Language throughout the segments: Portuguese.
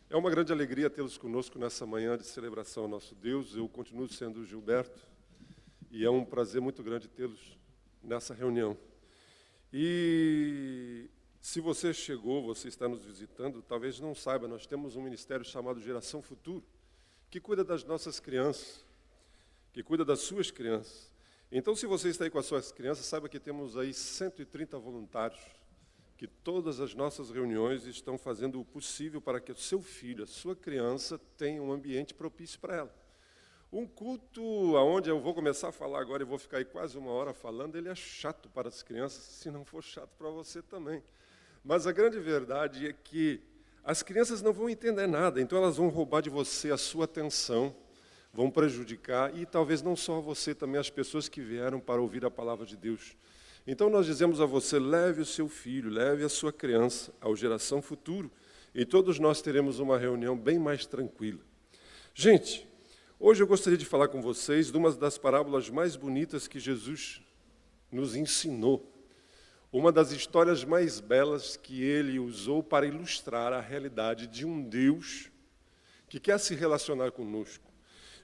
É uma grande alegria tê-los conosco nessa manhã de celebração ao nosso Deus. Eu continuo sendo o Gilberto e é um prazer muito grande tê-los nessa reunião. E se você chegou, você está nos visitando, talvez não saiba, nós temos um ministério chamado Geração Futuro, que cuida das nossas crianças, que cuida das suas crianças. Então, se você está aí com as suas crianças, saiba que temos aí 130 voluntários, que todas as nossas reuniões estão fazendo o possível para que o seu filho, a sua criança, tenha um ambiente propício para ela. Um culto onde eu vou começar a falar agora e vou ficar aí quase uma hora falando, ele é chato para as crianças, se não for chato para você também. Mas a grande verdade é que as crianças não vão entender nada, então elas vão roubar de você a sua atenção, vão prejudicar, e talvez não só a você, também as pessoas que vieram para ouvir a palavra de Deus. Então nós dizemos a você, leve o seu filho, leve a sua criança ao Geração Futuro, e todos nós teremos uma reunião bem mais tranquila. Gente, hoje eu gostaria de falar com vocês de uma das parábolas mais bonitas que Jesus nos ensinou. Uma das histórias mais belas que ele usou para ilustrar a realidade de um Deus que quer se relacionar conosco.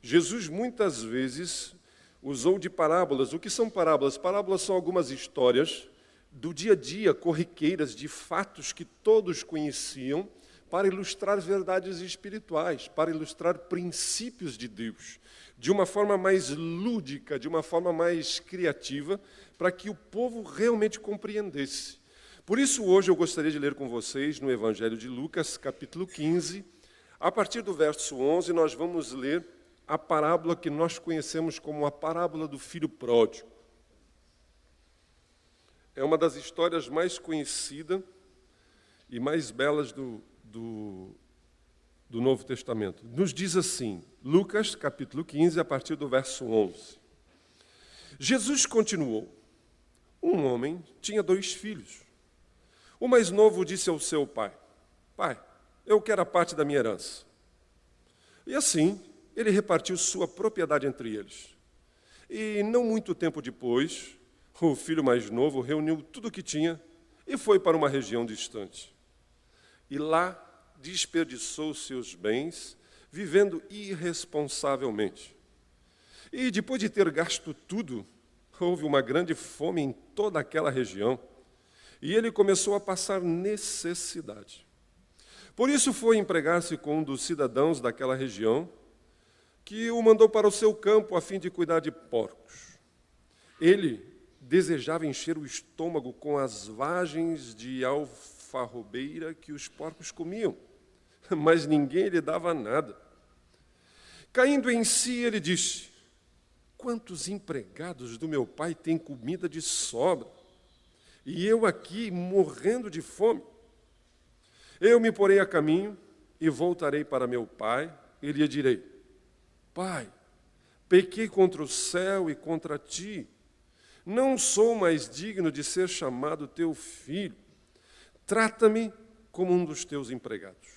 Jesus muitas vezes usou de parábolas. O que são parábolas? Parábolas são algumas histórias do dia a dia, corriqueiras, de fatos que todos conheciam, para ilustrar verdades espirituais, para ilustrar princípios de Deus, de uma forma mais lúdica, de uma forma mais criativa, para que o povo realmente compreendesse. Por isso, hoje eu gostaria de ler com vocês no Evangelho de Lucas, capítulo 15, a partir do verso 11, nós vamos ler a parábola que nós conhecemos como a parábola do filho pródigo. É uma das histórias mais conhecidas e mais belas do Novo Testamento. Nos diz assim, Lucas, capítulo 15, a partir do verso 11. Jesus continuou, um homem tinha 2 filhos. O mais novo disse ao seu pai, pai, eu quero a parte da minha herança. E assim, ele repartiu sua propriedade entre eles. E não muito tempo depois, o filho mais novo reuniu tudo o que tinha e foi para uma região distante. E lá desperdiçou seus bens, vivendo irresponsavelmente. E depois de ter gasto tudo, houve uma grande fome em toda aquela região, e ele começou a passar necessidade. Por isso foi empregar-se com um dos cidadãos daquela região, que o mandou para o seu campo a fim de cuidar de porcos. Ele desejava encher o estômago com as vagens de alfarrobeira que os porcos comiam, mas ninguém lhe dava nada. Caindo em si, ele disse, quantos empregados do meu pai têm comida de sobra, e eu aqui morrendo de fome? Eu me porei a caminho e voltarei para meu pai, e lhe direi, pai, pequei contra o céu e contra ti. Não sou mais digno de ser chamado teu filho. Trata-me como um dos teus empregados.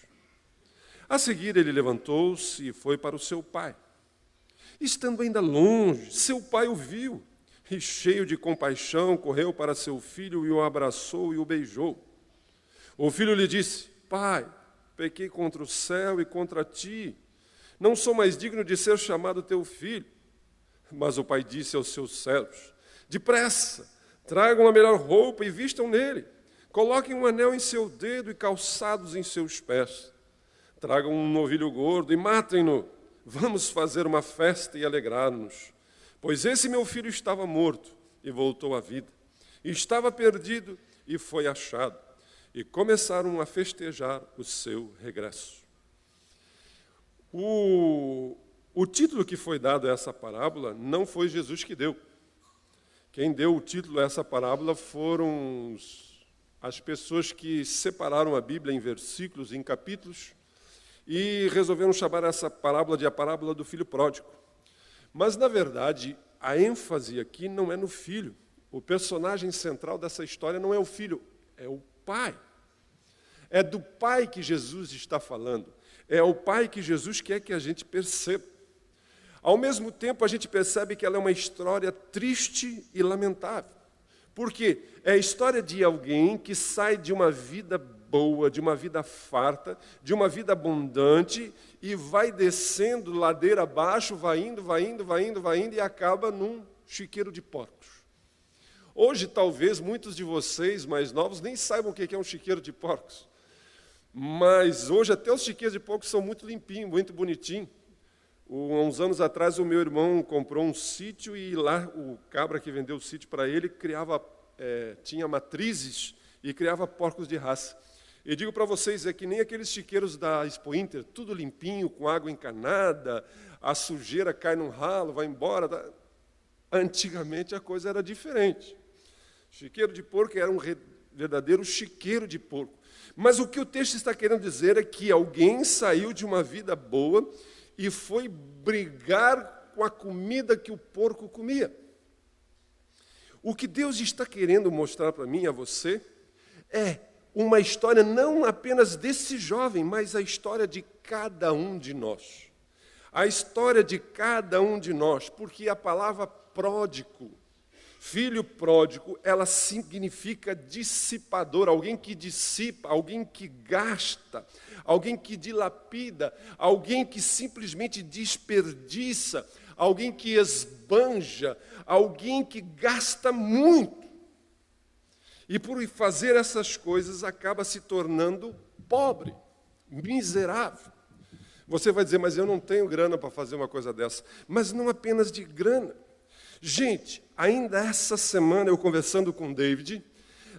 A seguir, ele levantou-se e foi para o seu pai. Estando ainda longe, seu pai o viu e, cheio de compaixão, correu para seu filho e o abraçou e o beijou. O filho lhe disse, pai, pequei contra o céu e contra ti. Não sou mais digno de ser chamado teu filho. Mas o pai disse aos seus servos, depressa, tragam a melhor roupa e vistam nele. Coloquem um anel em seu dedo e calçados em seus pés. Tragam um novilho gordo e matem-no. Vamos fazer uma festa e alegrar-nos. Pois esse meu filho estava morto e voltou à vida. Estava perdido e foi achado. E começaram a festejar o seu regresso. O título que foi dado a essa parábola não foi Jesus que deu. Quem deu o título a essa parábola foram as pessoas que separaram a Bíblia em versículos, em capítulos, e resolveram chamar essa parábola de a parábola do filho pródigo. Mas, na verdade, a ênfase aqui não é no filho. O personagem central dessa história não é o filho, é o pai. É do pai que Jesus está falando. É o pai que Jesus quer que a gente perceba. Ao mesmo tempo, a gente percebe que ela é uma história triste e lamentável. Por quê? É a história de alguém que sai de uma vida boa, de uma vida farta, de uma vida abundante, e vai descendo ladeira abaixo, vai indo, e acaba num chiqueiro de porcos. Hoje, talvez, muitos de vocês mais novos nem saibam o que é um chiqueiro de porcos. Mas hoje até os chiqueiros de porcos são muito limpinhos, muito bonitinhos. Há uns anos atrás, o meu irmão comprou um sítio e lá o cabra que vendeu o sítio para ele tinha matrizes e criava porcos de raça. E digo para vocês, é que nem aqueles chiqueiros da Expo Inter, tudo limpinho, com água encanada, a sujeira cai num ralo, vai embora. Antigamente a coisa era diferente. Chiqueiro de porco era um verdadeiro chiqueiro de porco. Mas o que o texto está querendo dizer é que alguém saiu de uma vida boa e foi brigar com a comida que o porco comia. O que Deus está querendo mostrar para mim e a você é uma história não apenas desse jovem, mas a história de cada um de nós. A história de cada um de nós, porque a palavra pródigo, filho pródigo, ela significa dissipador, alguém que dissipa, alguém que gasta, alguém que dilapida, alguém que simplesmente desperdiça, alguém que esbanja, alguém que gasta muito. E por fazer essas coisas acaba se tornando pobre, miserável. Você vai dizer, mas eu não tenho grana para fazer uma coisa dessa. Mas não apenas de grana. Gente, ainda essa semana eu conversando com o David,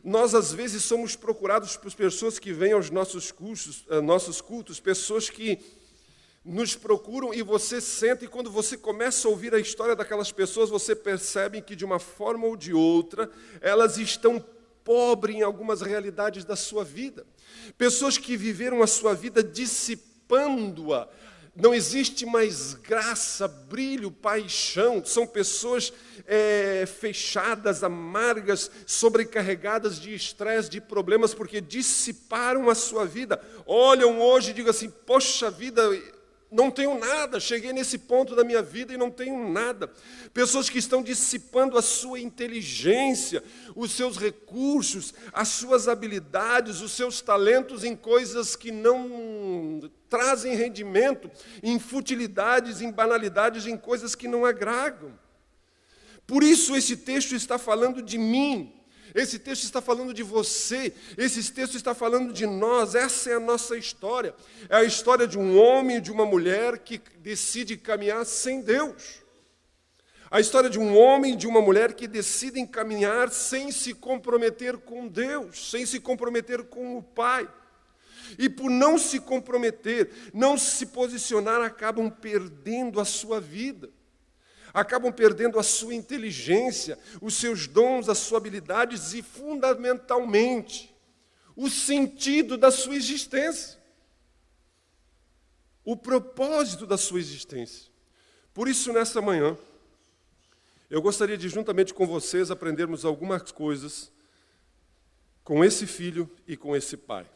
nós às vezes somos procurados por pessoas que vêm aos nossos cultos, pessoas que nos procuram e você senta e quando você começa a ouvir a história daquelas pessoas, você percebe que de uma forma ou de outra, elas estão pobres em algumas realidades da sua vida. Pessoas que viveram a sua vida dissipando-a. Não existe mais graça, brilho, paixão. São pessoas fechadas, amargas, sobrecarregadas de estresse, de problemas, porque dissiparam a sua vida. Olham hoje e digam assim, poxa vida, não tenho nada, cheguei nesse ponto da minha vida e não tenho nada. Pessoas que estão dissipando a sua inteligência, os seus recursos, as suas habilidades, os seus talentos em coisas que não trazem rendimento, em futilidades, em banalidades, em coisas que não agradam. Por isso esse texto está falando de mim. Esse texto está falando de você, esse texto está falando de nós, essa é a nossa história. É a história de um homem e de uma mulher que decide caminhar sem Deus. A história de um homem e de uma mulher que decidem caminhar sem se comprometer com Deus, sem se comprometer com o Pai. E por não se comprometer, não se posicionar, acabam perdendo a sua vida. Acabam perdendo a sua inteligência, os seus dons, as suas habilidades e, fundamentalmente, o sentido da sua existência. O propósito da sua existência. Por isso, nessa manhã, eu gostaria de, juntamente com vocês, aprendermos algumas coisas com esse filho e com esse pai.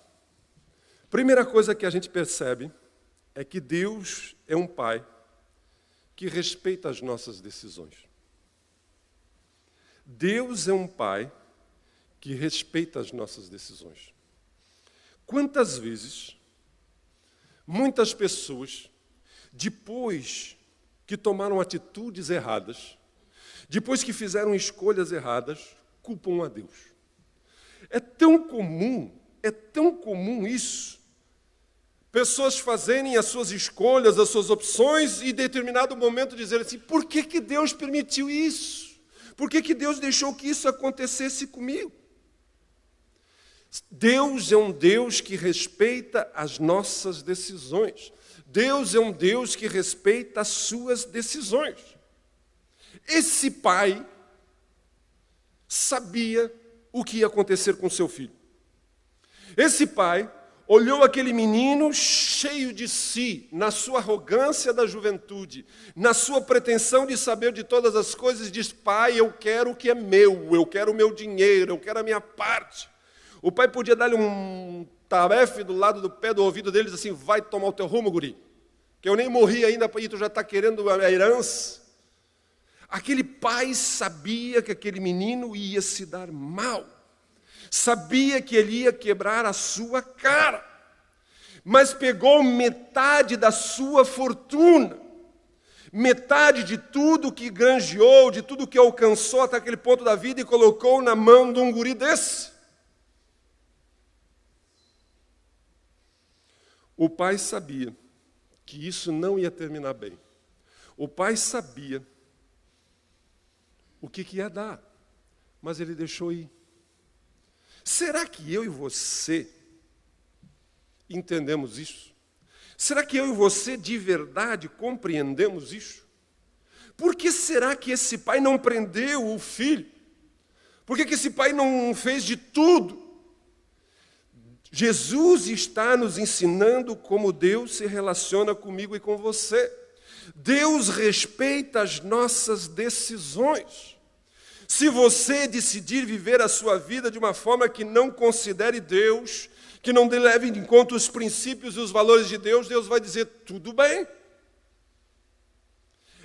Primeira coisa que a gente percebe é que Deus é um pai que respeita as nossas decisões. Deus é um pai que respeita as nossas decisões. Quantas vezes, muitas pessoas, depois que tomaram atitudes erradas, depois que fizeram escolhas erradas, culpam a Deus. É tão comum isso. Pessoas fazerem as suas escolhas, as suas opções, e em determinado momento dizer assim, por que Deus permitiu isso? Por que Deus deixou que isso acontecesse comigo? Deus é um Deus que respeita as nossas decisões. Deus é um Deus que respeita as suas decisões. Esse pai sabia o que ia acontecer com seu filho. Esse pai olhou aquele menino cheio de si, na sua arrogância da juventude, na sua pretensão de saber de todas as coisas, e diz, pai, eu quero o que é meu, eu quero o meu dinheiro, eu quero a minha parte. O pai podia dar-lhe um tarefe do lado do pé do ouvido dele, e dizer assim, vai tomar o teu rumo, guri, que eu nem morri ainda, e tu já está querendo a herança. Aquele pai sabia que aquele menino ia se dar mal. sabia que ele ia quebrar a sua cara, mas pegou metade da sua fortuna, metade de tudo que granjeou, de tudo que alcançou até aquele ponto da vida e colocou na mão de um guri desse. O pai sabia que isso não ia terminar bem. O pai sabia o que ia dar, mas ele deixou ir. Será que eu e você entendemos isso? Será que eu e você de verdade compreendemos isso? Por que será que esse pai não prendeu o filho? Por que esse pai não fez de tudo? Jesus está nos ensinando como Deus se relaciona comigo e com você. Deus respeita as nossas decisões. Se você decidir viver a sua vida de uma forma que não considere Deus, que não leve em conta os princípios e os valores de Deus, Deus vai dizer, tudo bem.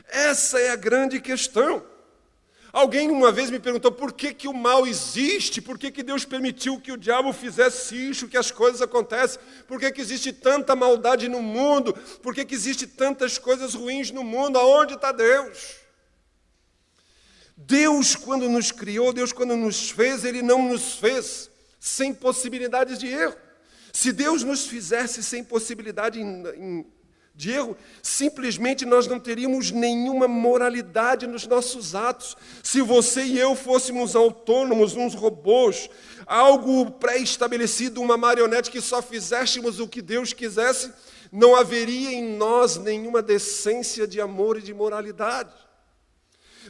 Essa é a grande questão. Alguém uma vez me perguntou por que o mal existe, por que Deus permitiu que o diabo fizesse isso, que as coisas acontecem, por que existe tanta maldade no mundo, por que existe tantas coisas ruins no mundo, aonde está Deus? Deus, quando nos criou, Deus, quando nos fez, Ele não nos fez sem possibilidades de erro. Se Deus nos fizesse sem possibilidade de erro, simplesmente nós não teríamos nenhuma moralidade nos nossos atos. Se você e eu fôssemos autônomos, uns robôs, algo pré-estabelecido, uma marionete que só fizéssemos o que Deus quisesse, não haveria em nós nenhuma decência de amor e de moralidade.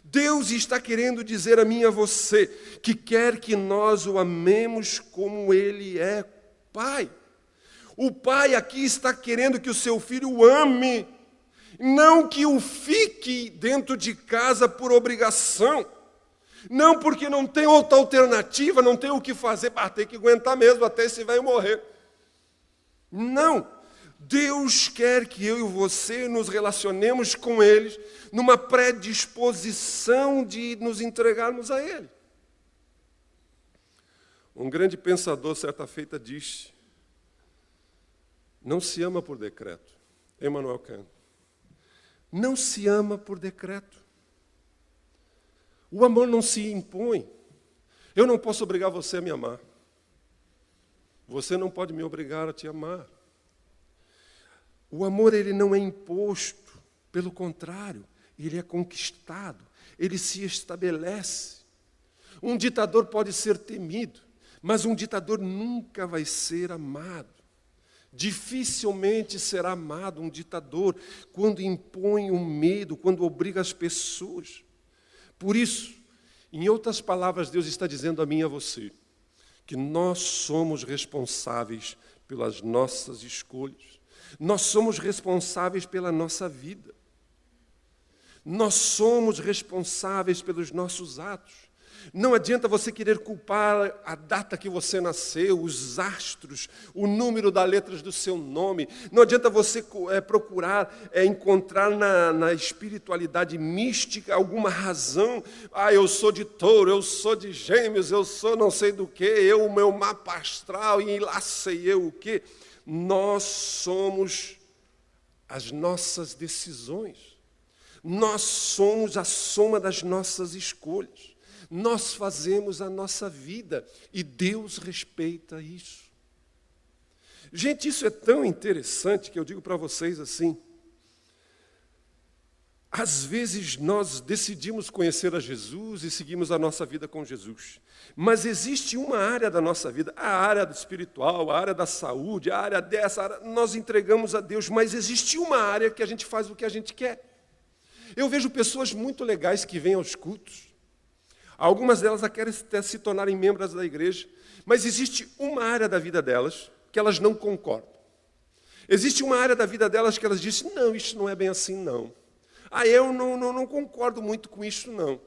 Deus está querendo dizer a mim e a você que quer que nós o amemos como Ele é Pai. O Pai aqui está querendo que o seu filho o ame, não que o fique dentro de casa por obrigação, não porque não tem outra alternativa, não tem o que fazer, tem que aguentar mesmo até esse velho morrer. Não. Deus quer que eu e você nos relacionemos com Ele numa predisposição de nos entregarmos a Ele. Um grande pensador, certa feita, disse, não se ama por decreto. Emmanuel Kant. Não se ama por decreto. O amor não se impõe. Eu não posso obrigar você a me amar. Você não pode me obrigar a te amar. O amor, ele não é imposto, pelo contrário, ele é conquistado, ele se estabelece. Um ditador pode ser temido, mas um ditador nunca vai ser amado. Dificilmente será amado um ditador quando impõe o medo, quando obriga as pessoas. Por isso, em outras palavras, Deus está dizendo a mim e a você que nós somos responsáveis pelas nossas escolhas. Nós somos responsáveis pela nossa vida. Nós somos responsáveis pelos nossos atos. Não adianta você querer culpar a data que você nasceu, os astros, o número das letras do seu nome. Não adianta você procurar encontrar na espiritualidade mística alguma razão. Eu sou de touro, eu sou de gêmeos, eu sou não sei do que, o meu mapa astral e lá sei eu o quê. Nós somos as nossas decisões. Nós somos a soma das nossas escolhas. Nós fazemos a nossa vida e Deus respeita isso. Gente, isso é tão interessante que eu digo para vocês assim. Às vezes nós decidimos conhecer a Jesus e seguimos a nossa vida com Jesus. Mas existe uma área da nossa vida, a área espiritual, a área da saúde, a área dessa área, nós entregamos a Deus, mas existe uma área que a gente faz o que a gente quer. Eu vejo pessoas muito legais que vêm aos cultos. Algumas delas querem até se tornarem membros da igreja, mas existe uma área da vida delas que elas não concordam. Existe uma área da vida delas que elas dizem, não, isso não é bem assim, não. Eu não concordo muito com isso, não.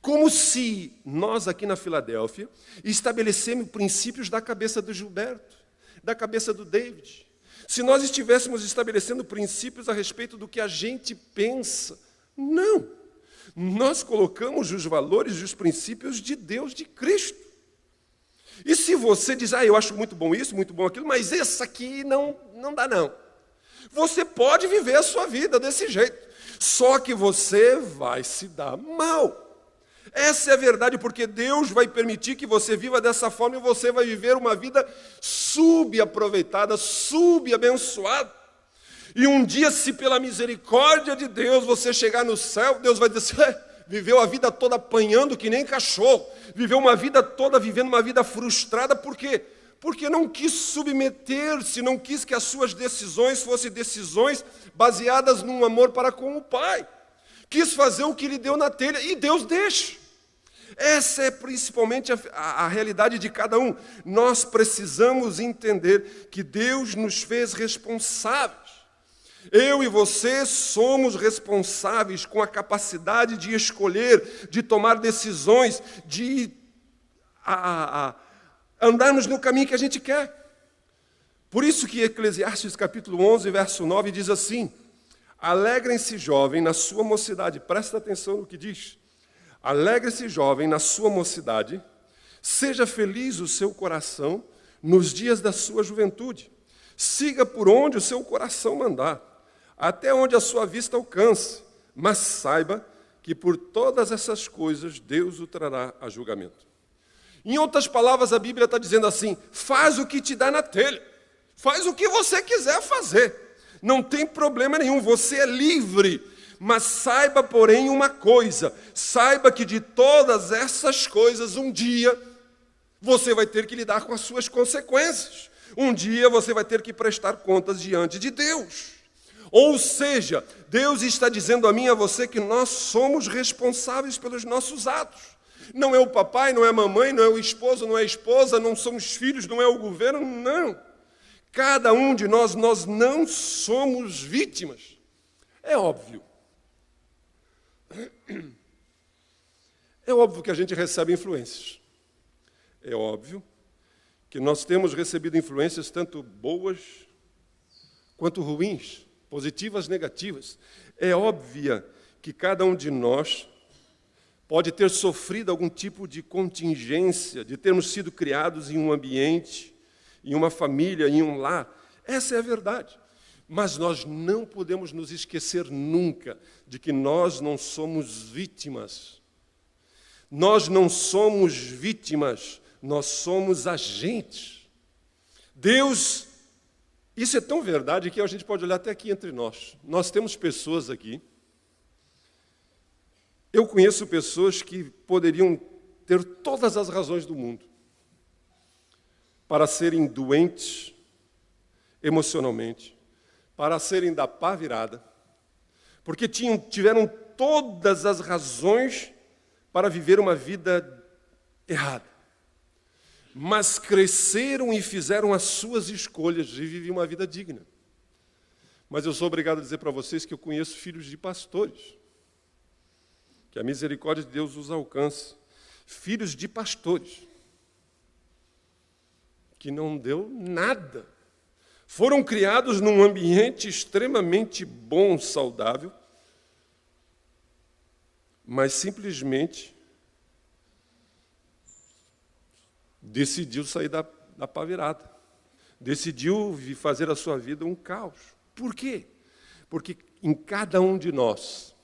Como se nós aqui na Filadélfia estabelecemos princípios da cabeça do Gilberto, da cabeça do David. Se nós estivéssemos estabelecendo princípios a respeito do que a gente pensa, não. Nós colocamos os valores e os princípios de Deus, de Cristo. E se você diz, eu acho muito bom isso, muito bom aquilo, mas esse aqui não dá não. Você pode viver a sua vida desse jeito, só que você vai se dar mal. Essa é a verdade, porque Deus vai permitir que você viva dessa forma e você vai viver uma vida subaproveitada, subabençoada. E um dia, se pela misericórdia de Deus você chegar no céu, Deus vai dizer, viveu a vida toda apanhando que nem cachorro, viveu uma vida toda vivendo uma vida frustrada, por quê? Porque não quis submeter-se, não quis que as suas decisões fossem decisões baseadas num amor para com o Pai. Quis fazer o que lhe deu na telha, e Deus deixa. Essa é principalmente a realidade de cada um. Nós precisamos entender que Deus nos fez responsáveis. Eu e você somos responsáveis com a capacidade de escolher, de tomar decisões, de andarmos no caminho que a gente quer. Por isso que Eclesiastes capítulo 11, verso 9 diz assim: alegrem-se, jovem, na sua mocidade. Presta atenção no que diz. Alegre-se, jovem, na sua mocidade. Seja feliz o seu coração nos dias da sua juventude. Siga por onde o seu coração mandar, até onde a sua vista alcance. Mas saiba que por todas essas coisas Deus o trará a julgamento. Em outras palavras, a Bíblia está dizendo assim: faz o que te dá na telha. Faz o que você quiser fazer. Não tem problema nenhum, você é livre. Mas saiba, porém, uma coisa. Saiba que de todas essas coisas, um dia, você vai ter que lidar com as suas consequências. Um dia você vai ter que prestar contas diante de Deus. Ou seja, Deus está dizendo a mim e a você que nós somos responsáveis pelos nossos atos. Não é o papai, não é a mamãe, não é o esposo, não é a esposa, não são os filhos, não é o governo, não. Cada um de nós não somos vítimas. É óbvio. É óbvio que a gente recebe influências. É óbvio que nós temos recebido influências tanto boas quanto ruins, positivas, negativas. É óbvio que cada um de nós pode ter sofrido algum tipo de contingência, de termos sido criados em um ambiente, em uma família, em um lar. Essa é a verdade. Mas nós não podemos nos esquecer nunca de que nós não somos vítimas. Nós não somos vítimas, nós somos agentes. Deus, isso é tão verdade que a gente pode olhar até aqui entre nós. Nós temos pessoas aqui. Eu conheço pessoas que poderiam ter todas as razões do mundo para serem doentes emocionalmente, para serem da pá virada, porque tiveram todas as razões para viver uma vida errada. Mas cresceram e fizeram as suas escolhas e viviam uma vida digna. Mas eu sou obrigado a dizer para vocês que eu conheço filhos de pastores, que a misericórdia de Deus os alcance. Filhos de pastores, que não deu nada. Foram criados num ambiente extremamente bom, saudável, mas simplesmente decidiu sair da pá virada. Decidiu fazer a sua vida um caos. Por quê? Porque em cada um de nós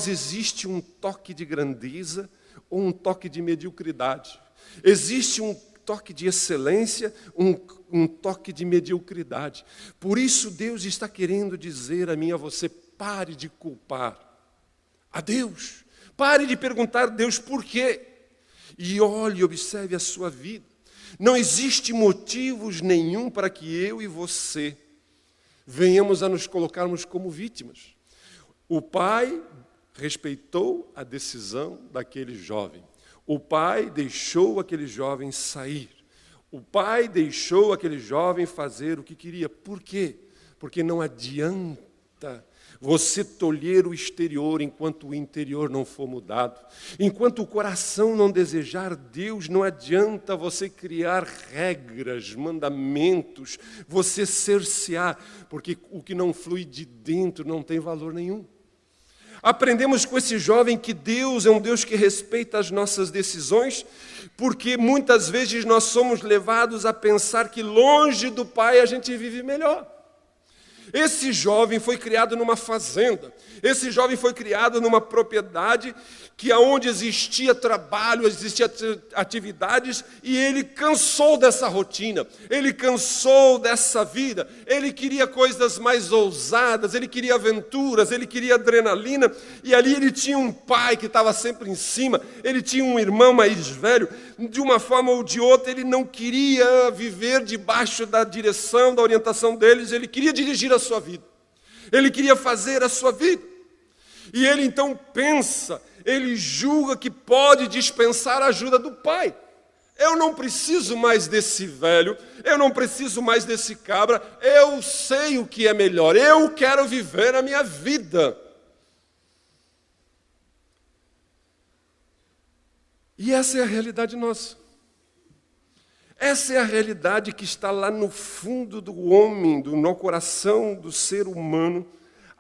existe um toque de grandeza ou um toque de mediocridade. Existe um toque de excelência, um toque de mediocridade. Por isso Deus está querendo dizer a mim e a você: pare de culpar a Deus. Pare de perguntar a Deus por quê. E olhe, observe a sua vida. Não existe motivos nenhum para que eu e você venhamos a nos colocarmos como vítimas. O pai respeitou a decisão daquele jovem. O pai deixou aquele jovem sair. O pai deixou aquele jovem fazer o que queria. Por quê? Porque não adianta você tolher o exterior enquanto o interior não for mudado. Enquanto o coração não desejar Deus, não adianta você criar regras, mandamentos, você cercear, porque o que não flui de dentro não tem valor nenhum. Aprendemos com esse jovem que Deus é um Deus que respeita as nossas decisões, porque muitas vezes nós somos levados a pensar que longe do Pai a gente vive melhor. Esse jovem foi criado numa fazenda, esse jovem foi criado numa propriedade que aonde existia trabalho, existia atividades, e ele cansou dessa rotina, ele cansou dessa vida, ele queria coisas mais ousadas, ele queria aventuras, ele queria adrenalina, e ali ele tinha um pai que estava sempre em cima, ele tinha um irmão mais velho, de uma forma ou de outra ele não queria viver debaixo da direção, da orientação deles, ele queria dirigir a sua vida, ele queria fazer a sua vida, e ele então pensa, ele julga que pode dispensar a ajuda do pai. Eu não preciso mais desse velho, eu não preciso mais desse cabra, eu sei o que é melhor, eu quero viver a minha vida. E essa é a realidade nossa. Essa é a realidade que está lá no fundo do homem, no coração do ser humano,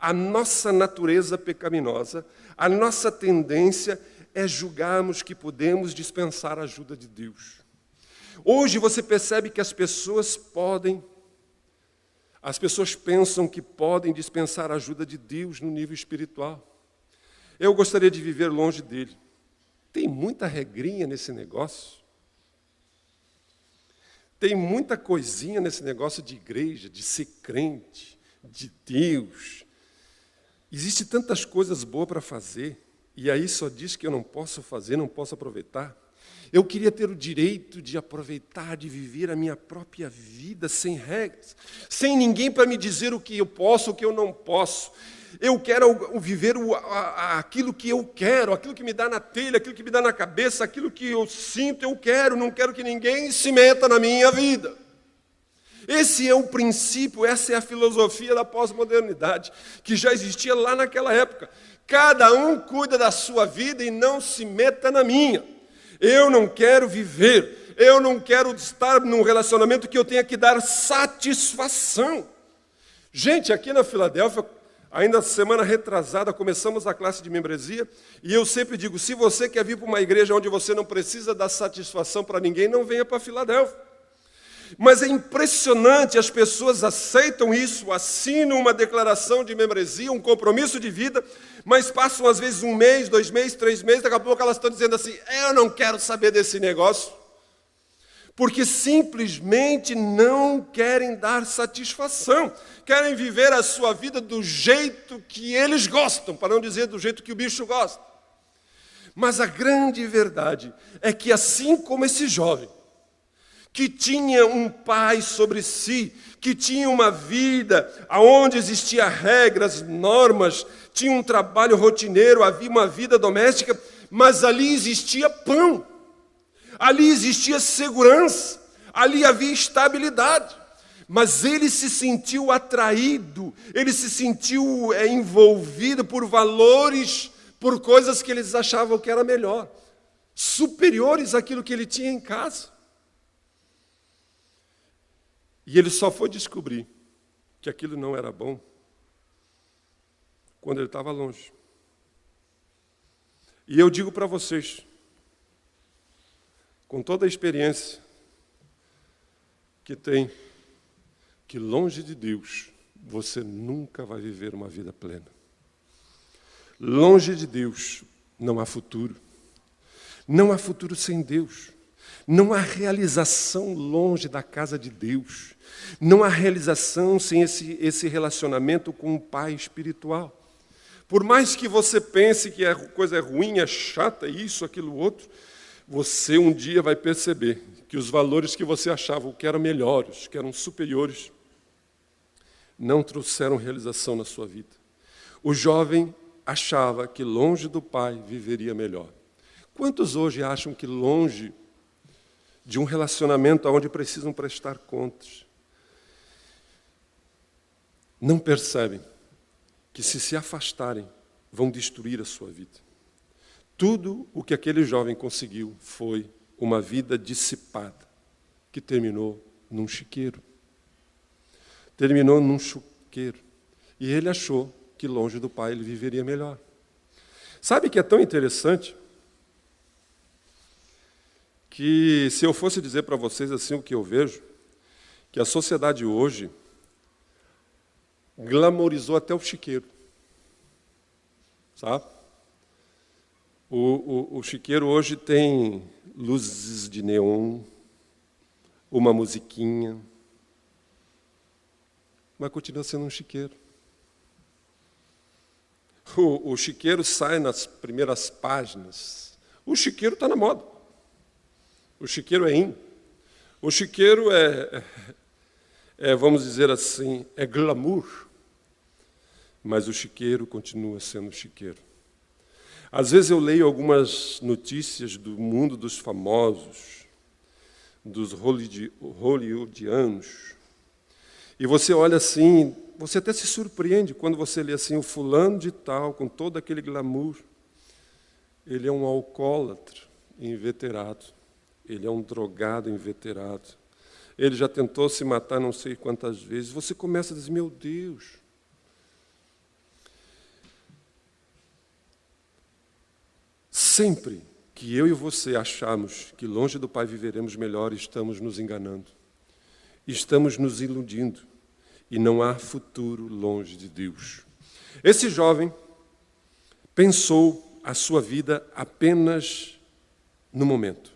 a nossa natureza pecaminosa, a nossa tendência é julgarmos que podemos dispensar a ajuda de Deus. Hoje você percebe que as pessoas pensam que podem dispensar a ajuda de Deus no nível espiritual. Eu gostaria de viver longe dele. Tem muita regrinha nesse negócio. Tem muita coisinha nesse negócio de igreja, de ser crente, de Deus. Existem tantas coisas boas para fazer, e aí só diz que eu não posso fazer, não posso aproveitar. Eu queria ter o direito de aproveitar, de viver a minha própria vida sem regras, sem ninguém para me dizer o que eu posso, o que eu não posso. Eu quero viver aquilo que eu quero, aquilo que me dá na telha, aquilo que me dá na cabeça, aquilo que eu sinto, eu quero, não quero que ninguém se meta na minha vida. Esse é o princípio, essa é a filosofia da pós-modernidade, que já existia lá naquela época. Cada um cuida da sua vida e não se meta na minha. Eu não quero viver, eu não quero estar num relacionamento que eu tenha que dar satisfação. Gente, aqui na Filadélfia, ainda semana retrasada, começamos a classe de membresia, e eu sempre digo, se você quer vir para uma igreja onde você não precisa dar satisfação para ninguém, não venha para Filadélfia. Mas é impressionante, as pessoas aceitam isso, assinam uma declaração de membresia, um compromisso de vida, mas passam às vezes 1 mês, 2 meses, 3 meses, daqui a pouco elas estão dizendo assim, eu não quero saber desse negócio, porque simplesmente não querem dar satisfação, querem viver a sua vida do jeito que eles gostam, para não dizer do jeito que o bicho gosta. Mas a grande verdade é que assim como esse jovem, que tinha um pai sobre si, que tinha uma vida onde existiam regras, normas, tinha um trabalho rotineiro, havia uma vida doméstica, mas ali existia pão, ali existia segurança, ali havia estabilidade. Mas ele se sentiu atraído, ele se sentiu envolvido por valores, por coisas que eles achavam que era melhor, superiores àquilo que ele tinha em casa. E ele só foi descobrir que aquilo não era bom quando ele estava longe. E eu digo para vocês, com toda a experiência que tem, que longe de Deus você nunca vai viver uma vida plena. Longe de Deus não há futuro. Não há futuro sem Deus. Não há realização longe da casa de Deus. Não há realização sem esse relacionamento com o Pai espiritual. Por mais que você pense que a coisa é ruim, é chata, isso, aquilo, outro, você um dia vai perceber que os valores que você achava que eram melhores, que eram superiores, não trouxeram realização na sua vida. O jovem achava que longe do Pai viveria melhor. Quantos hoje acham que longe de um relacionamento onde precisam prestar contas, não percebem que se afastarem, vão destruir a sua vida? Tudo o que aquele jovem conseguiu foi uma vida dissipada, que terminou num chiqueiro. Terminou num chiqueiro. E ele achou que longe do Pai ele viveria melhor. Sabe que é tão interessante que se eu fosse dizer para vocês assim o que eu vejo, que a sociedade hoje glamorizou até o chiqueiro, sabe? O chiqueiro hoje tem luzes de neon, uma musiquinha, mas continua sendo um chiqueiro. O chiqueiro sai nas primeiras páginas. O chiqueiro está na moda. O chiqueiro é in. O chiqueiro vamos dizer assim, é glamour. Mas o chiqueiro continua sendo chiqueiro. Às vezes eu leio algumas notícias do mundo dos famosos, dos hollywoodianos, e você olha assim, você até se surpreende quando você lê assim, o fulano de tal, com todo aquele glamour, ele é um alcoólatra inveterado, ele é um drogado inveterado, ele já tentou se matar não sei quantas vezes. Você começa a dizer, meu Deus. Sempre que eu e você achamos que longe do Pai viveremos melhor, estamos nos enganando, estamos nos iludindo, e não há futuro longe de Deus. Esse jovem pensou a sua vida apenas no momento.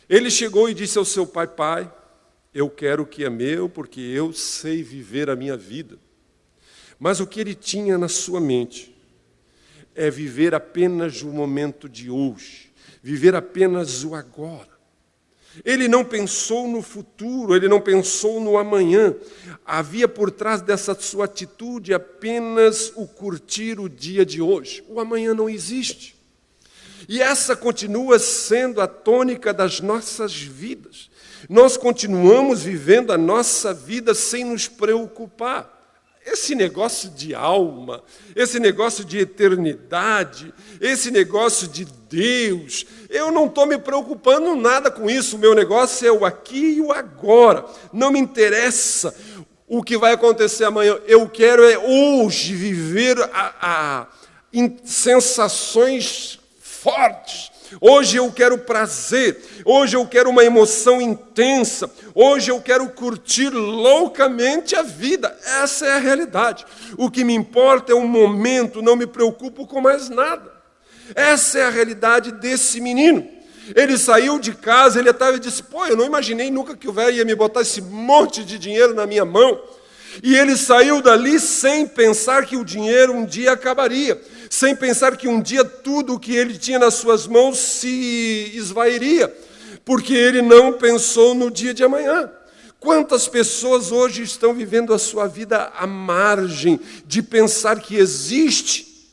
Ele chegou e disse ao seu pai, pai, eu quero o que é meu, porque eu sei viver a minha vida. Mas o que ele tinha na sua mente é viver apenas o momento de hoje, viver apenas o agora. Ele não pensou no futuro, ele não pensou no amanhã. Havia por trás dessa sua atitude apenas o curtir o dia de hoje. O amanhã não existe. E essa continua sendo a tônica das nossas vidas. Nós continuamos vivendo a nossa vida sem nos preocupar. Esse negócio de alma, esse negócio de eternidade, esse negócio de Deus, eu não estou me preocupando nada com isso. O meu negócio é o aqui e o agora. Não me interessa o que vai acontecer amanhã. Eu quero hoje viver sensações fortes. Hoje eu quero prazer, hoje eu quero uma emoção intensa, hoje eu quero curtir loucamente a vida. Essa é a realidade. O que me importa é o momento, não me preocupo com mais nada. Essa é a realidade desse menino. Ele saiu de casa, ele estava e disse, eu não imaginei nunca que o velho ia me botar esse monte de dinheiro na minha mão. E ele saiu dali sem pensar que o dinheiro um dia acabaria, sem pensar que um dia tudo o que ele tinha nas suas mãos se esvairia, porque ele não pensou no dia de amanhã. Quantas pessoas hoje estão vivendo a sua vida à margem de pensar que existe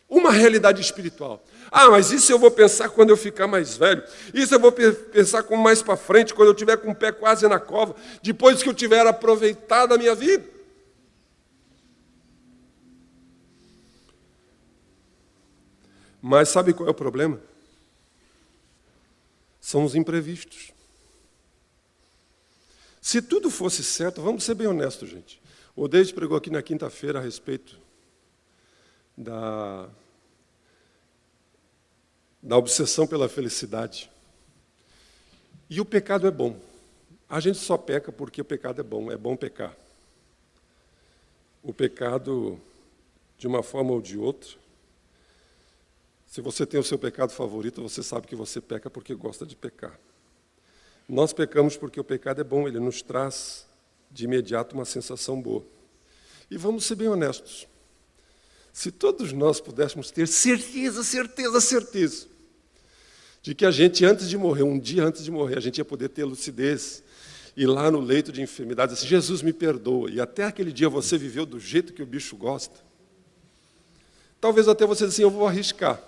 uma realidade espiritual? Mas isso eu vou pensar quando eu ficar mais velho. Isso eu vou pensar mais para frente, quando eu estiver com o pé quase na cova, depois que eu tiver aproveitado a minha vida. Mas sabe qual é o problema? São os imprevistos. Se tudo fosse certo, vamos ser bem honestos, gente. O Deide pregou aqui na quinta-feira a respeito da obsessão pela felicidade. E o pecado é bom. A gente só peca porque o pecado é bom pecar. O pecado, de uma forma ou de outra, se você tem o seu pecado favorito, você sabe que você peca porque gosta de pecar. Nós pecamos porque o pecado é bom, ele nos traz de imediato uma sensação boa. E vamos ser bem honestos. Se todos nós pudéssemos ter certeza de que a gente, antes de morrer, um dia antes de morrer, a gente ia poder ter lucidez, ir lá no leito de enfermidade, assim, Jesus me perdoa, e até aquele dia você viveu do jeito que o bicho gosta, talvez até você diga assim, eu vou arriscar,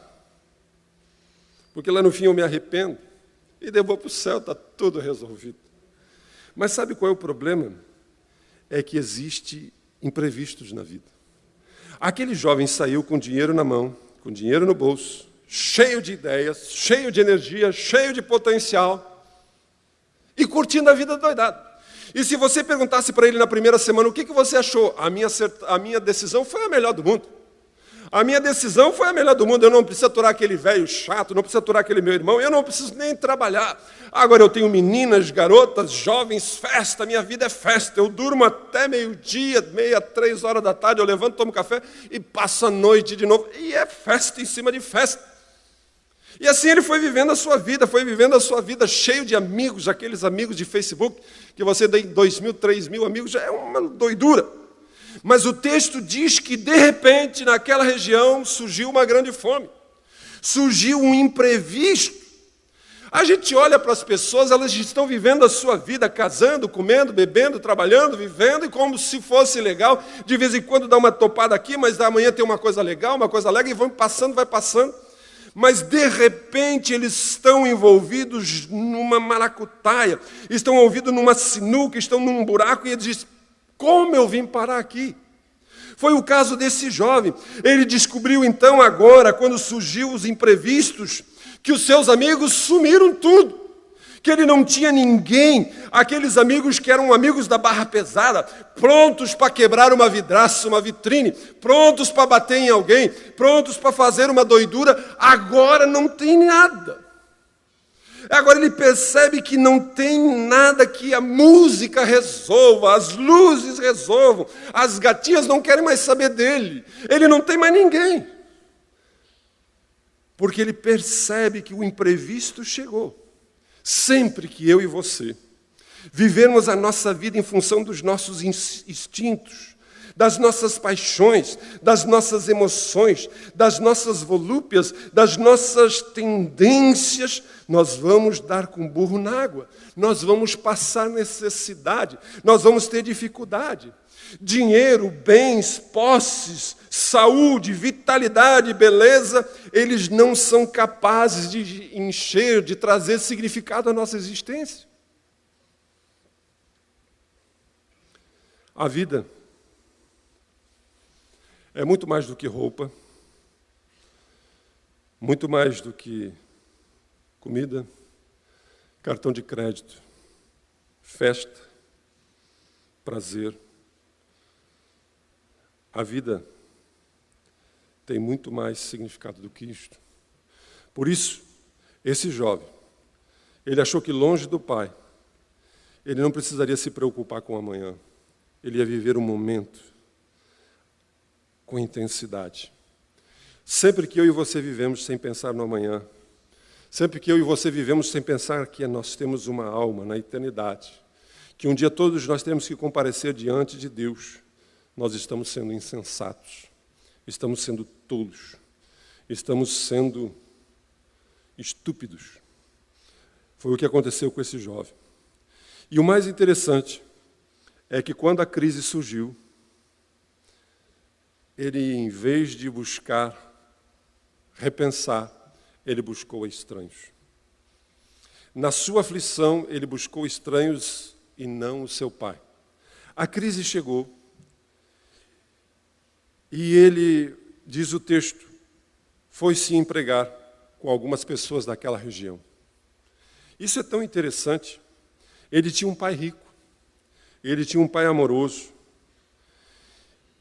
porque lá no fim eu me arrependo, e daí eu vou para o céu, está tudo resolvido. Mas sabe qual é o problema? É que existe imprevistos na vida. Aquele jovem saiu com dinheiro na mão, com dinheiro no bolso, cheio de ideias, cheio de energia, cheio de potencial, e curtindo a vida doidado. E se você perguntasse para ele na primeira semana, o que você achou? A minha decisão foi a melhor do mundo. A minha decisão foi a melhor do mundo. Eu não preciso aturar aquele velho chato, não preciso aturar aquele meu irmão, eu não preciso nem trabalhar. Agora eu tenho meninas, garotas, jovens, festa, minha vida é festa. Eu durmo até meio-dia, 3 horas da tarde, eu levanto, tomo café e passo a noite de novo. E é festa em cima de festa. E assim ele foi vivendo a sua vida cheio de amigos, aqueles amigos de Facebook, que você tem 2.000, 3.000 amigos, já é uma doidura. Mas o texto diz que, de repente, naquela região, surgiu uma grande fome. Surgiu um imprevisto. A gente olha para as pessoas, elas estão vivendo a sua vida, casando, comendo, bebendo, trabalhando, vivendo, e como se fosse legal, de vez em quando dá uma topada aqui, mas amanhã tem uma coisa legal, uma coisa alegre, e vai passando. Mas, de repente, eles estão envolvidos numa maracutaia, estão envolvidos numa sinuca, estão num buraco, e eles dizem, como eu vim parar aqui? Foi o caso desse jovem. Ele descobriu então agora, quando surgiu os imprevistos, que os seus amigos sumiram tudo. Que ele não tinha ninguém, aqueles amigos que eram amigos da barra pesada, prontos para quebrar uma vidraça, uma vitrine, prontos para bater em alguém, prontos para fazer uma doidura, agora não tem nada. Agora ele percebe que não tem nada que a música resolva, as luzes resolvam, as gatinhas não querem mais saber dele, ele não tem mais ninguém. Porque ele percebe que o imprevisto chegou. Sempre que eu e você vivermos a nossa vida em função dos nossos instintos, das nossas paixões, das nossas emoções, das nossas volúpias, das nossas tendências, nós vamos dar com burro na água, nós vamos passar necessidade, nós vamos ter dificuldade. Dinheiro, bens, posses, saúde, vitalidade, beleza, eles não são capazes de encher, de trazer significado à nossa existência. A vida é muito mais do que roupa, muito mais do que comida, cartão de crédito, festa, prazer. A vida tem muito mais significado do que isto. Por isso, esse jovem, ele achou que longe do pai, ele não precisaria se preocupar com o amanhã. Ele ia viver o momento com intensidade. Sempre que eu e você vivemos sem pensar no amanhã, sempre que eu e você vivemos sem pensar que nós temos uma alma na eternidade, que um dia todos nós temos que comparecer diante de Deus, nós estamos sendo insensatos, estamos sendo tolos, estamos sendo estúpidos. Foi o que aconteceu com esse jovem. E o mais interessante é que quando a crise surgiu, ele, em vez de buscar, repensar, ele buscou estranhos. Na sua aflição, ele buscou estranhos e não o seu pai. A crise chegou e ele, diz o texto, foi se empregar com algumas pessoas daquela região. Isso é tão interessante. Ele tinha um pai rico, ele tinha um pai amoroso,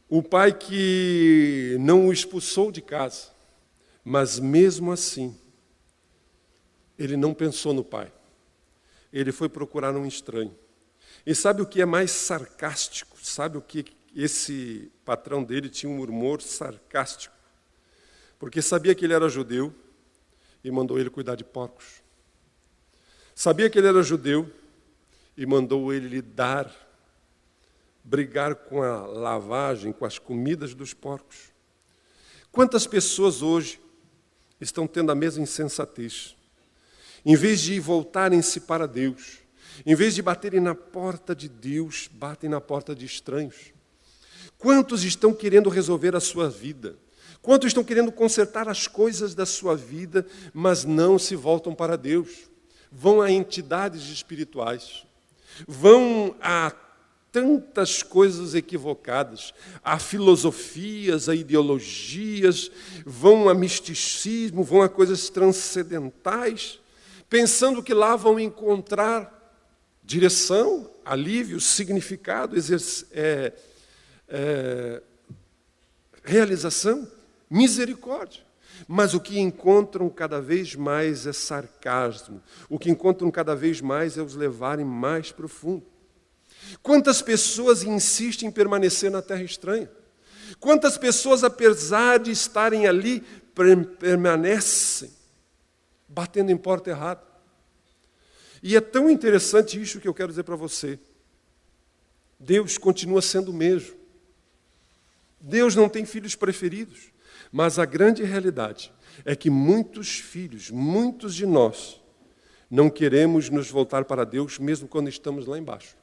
o pai que não o expulsou de casa, mas mesmo assim, ele não pensou no pai. Ele foi procurar um estranho. E sabe o que é mais sarcástico? Sabe o que esse patrão dele tinha um humor sarcástico? Porque sabia que ele era judeu e mandou ele cuidar de porcos. Sabia que ele era judeu e mandou ele lidar, brigar com a lavagem, com as comidas dos porcos. Quantas pessoas hoje estão tendo a mesma insensatez? Em vez de voltarem-se para Deus, em vez de baterem na porta de Deus, batem na porta de estranhos. Quantos estão querendo resolver a sua vida? Quantos estão querendo consertar as coisas da sua vida, mas não se voltam para Deus? Vão a entidades espirituais, vão a tantas coisas equivocadas, a filosofias, a ideologias, vão a misticismo, vão a coisas transcendentais, pensando que lá vão encontrar direção, alívio, significado, realização. misericórdia. Mas o que encontram cada vez mais é sarcasmo. O que encontram cada vez mais é os levarem mais profundo. Quantas pessoas insistem em permanecer na terra estranha? Quantas pessoas, apesar de estarem ali, permanecem batendo em porta errada? E é tão interessante isso que eu quero dizer para você. Deus continua sendo o mesmo. Deus não tem filhos preferidos. Mas a grande realidade é que muitos filhos, muitos de nós, não queremos nos voltar para Deus mesmo quando estamos lá embaixo.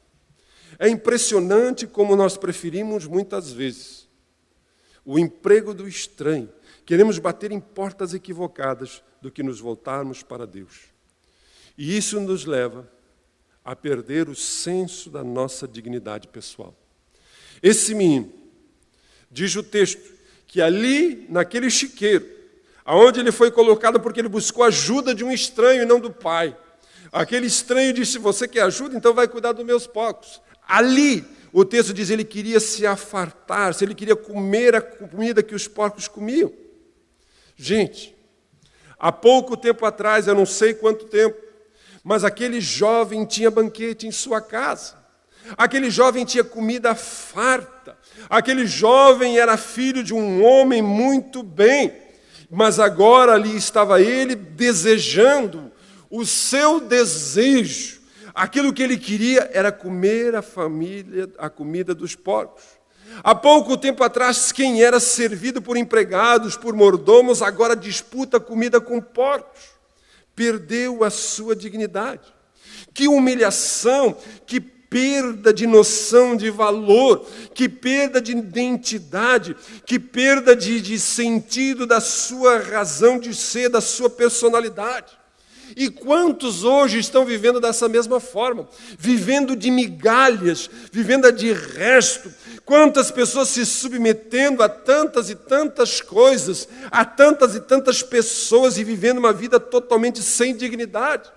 É impressionante como nós preferimos muitas vezes o emprego do estranho. Queremos bater em portas equivocadas do que nos voltarmos para Deus. E isso nos leva a perder o senso da nossa dignidade pessoal. Esse menino, diz o texto, que ali, naquele chiqueiro, aonde ele foi colocado porque ele buscou ajuda de um estranho e não do pai. Aquele estranho disse, você quer ajuda? Então vai cuidar dos meus porcos. Ali, o texto diz, ele queria se afartar, se ele queria comer a comida que os porcos comiam. Gente, há pouco tempo atrás, eu não sei quanto tempo, mas aquele jovem tinha banquete em sua casa. Aquele jovem tinha comida farta. Aquele jovem era filho de um homem muito bem. Mas agora ali estava ele desejando o seu desejo. Aquilo que ele queria era comer a comida dos porcos. Há pouco tempo atrás, quem era servido por empregados, por mordomos, agora disputa comida com porcos. Perdeu a sua dignidade. Que humilhação, que perda de noção de valor, que perda de identidade, que perda de sentido da sua razão de ser, da sua personalidade. E quantos hoje estão vivendo dessa mesma forma? Vivendo de migalhas, vivendo de resto. Quantas pessoas se submetendo a tantas e tantas coisas, a tantas e tantas pessoas e vivendo uma vida totalmente sem dignidade.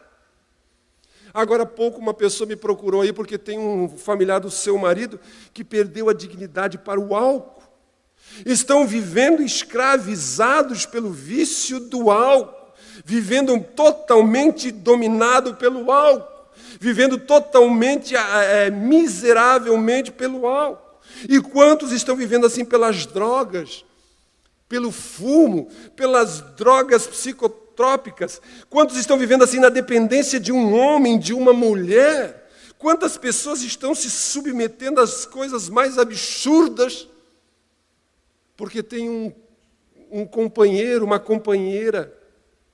Agora há pouco uma pessoa me procurou aí porque tem um familiar do seu marido que perdeu a dignidade para o álcool. Estão vivendo escravizados pelo vício do álcool, vivendo totalmente dominado pelo álcool, vivendo totalmente miseravelmente pelo álcool. E quantos estão vivendo assim pelas drogas, pelo fumo, pelas drogas psicotrópicas? Quantos estão vivendo assim na dependência de um homem, de uma mulher? Quantas pessoas estão se submetendo às coisas mais absurdas porque tem um companheiro, uma companheira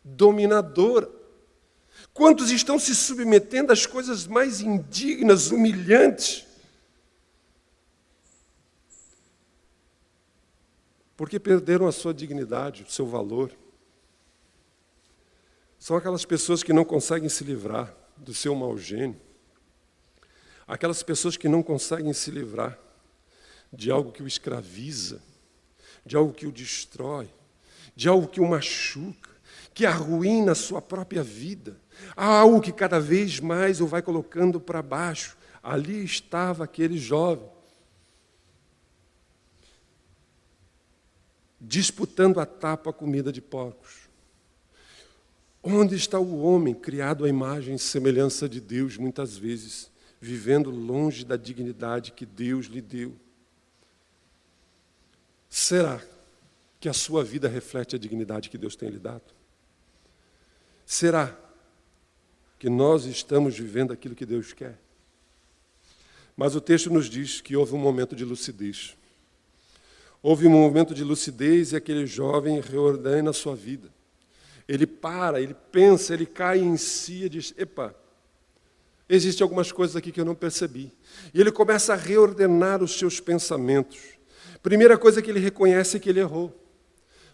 dominadora? Quantos estão se submetendo às coisas mais indignas, humilhantes? Porque perderam a sua dignidade, o seu valor. São aquelas pessoas que não conseguem se livrar do seu mau gênio. Aquelas pessoas que não conseguem se livrar de algo que o escraviza, de algo que o destrói, de algo que o machuca, que arruína a sua própria vida. Há algo que cada vez mais o vai colocando para baixo. Ali estava aquele jovem, disputando a tapa a comida de porcos. Onde está o homem criado à imagem e semelhança de Deus, muitas vezes, vivendo longe da dignidade que Deus lhe deu? Será que a sua vida reflete a dignidade que Deus tem lhe dado? Será que nós estamos vivendo aquilo que Deus quer? Mas o texto nos diz que houve um momento de lucidez. Houve um momento de lucidez e aquele jovem reordena a sua vida. Ele para, ele pensa, ele cai em si e diz, epa, existem algumas coisas aqui que eu não percebi. E ele começa a reordenar os seus pensamentos. Primeira coisa que ele reconhece é que ele errou.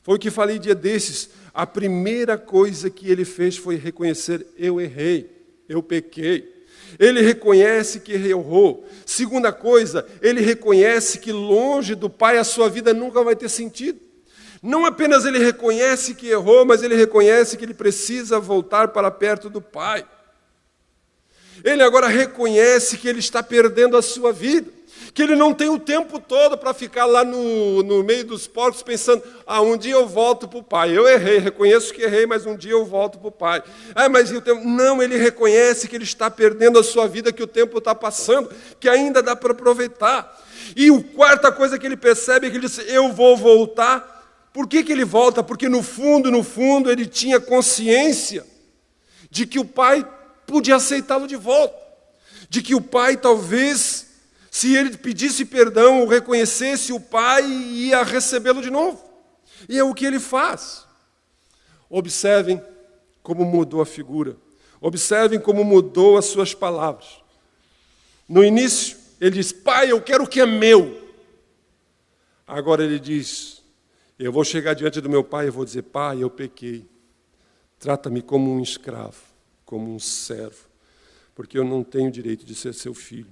Foi o que falei dia desses. A primeira coisa que ele fez foi reconhecer, eu errei, eu pequei. Ele reconhece que errou. Segunda coisa, ele reconhece que longe do Pai a sua vida nunca vai ter sentido. Não apenas ele reconhece que errou, mas ele reconhece que ele precisa voltar para perto do Pai. Ele agora reconhece que ele está perdendo a sua vida, que ele não tem o tempo todo para ficar lá no meio dos porcos pensando, um dia eu volto para o pai. Eu errei, reconheço que errei, mas um dia eu volto para o pai. Mas o tempo... Não, ele reconhece que ele está perdendo a sua vida, que o tempo está passando, que ainda dá para aproveitar. E a quarta coisa que ele percebe é que ele diz, eu vou voltar. Por que ele volta? Porque no fundo, ele tinha consciência de que o pai podia aceitá-lo de volta. De que o pai, talvez, se ele pedisse perdão ou reconhecesse, o pai ia recebê-lo de novo. E é o que ele faz. Observem como mudou a figura. Observem como mudou as suas palavras. No início, ele diz, pai, eu quero o que é meu. Agora ele diz, eu vou chegar diante do meu pai e vou dizer, pai, eu pequei. Trata-me como um escravo, como um servo, porque eu não tenho direito de ser seu filho.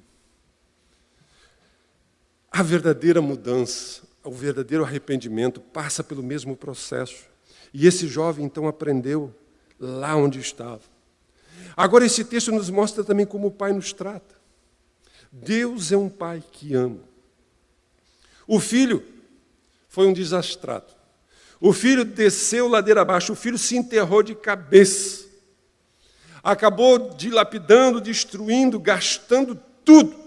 A verdadeira mudança, o verdadeiro arrependimento passa pelo mesmo processo. E esse jovem, então, aprendeu lá onde estava. Agora, esse texto nos mostra também como o Pai nos trata. Deus é um Pai que ama. O filho foi um desastrado. O filho desceu ladeira abaixo, o filho se enterrou de cabeça. Acabou dilapidando, destruindo, gastando tudo.